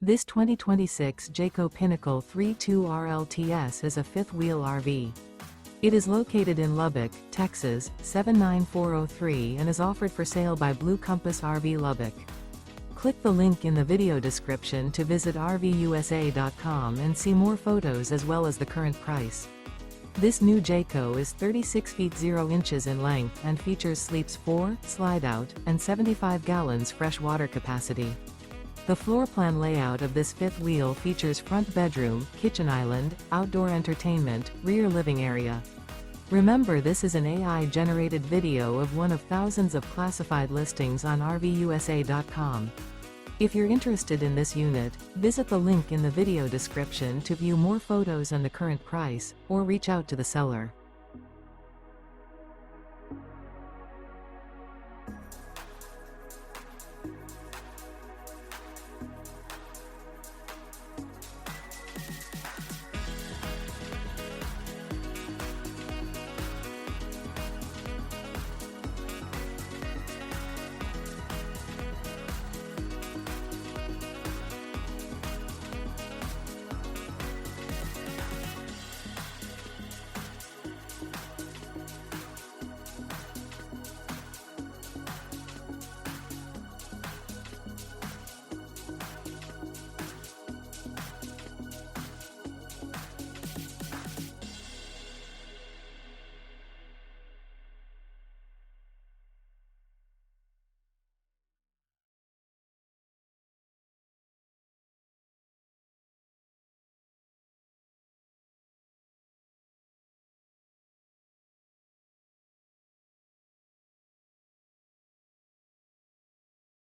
This 2026 Jayco Pinnacle 32RLTS is a fifth-wheel RV. It is located in Lubbock, Texas, 79403 and is offered for sale by Blue Compass RV Lubbock. Click the link in the video description to visit RVUSA.com and see more photos as well as the current price. This new Jayco is 36 feet 0 inches in length and features sleeps 4, slide-out, and 75 gallons fresh water capacity. The floor plan layout of this fifth wheel features front bedroom, kitchen island, outdoor entertainment, rear living area. Remember, this is an AI-generated video of one of thousands of classified listings on RVUSA.com. If you're interested in this unit, visit the link in the video description to view more photos and the current price, or reach out to the seller.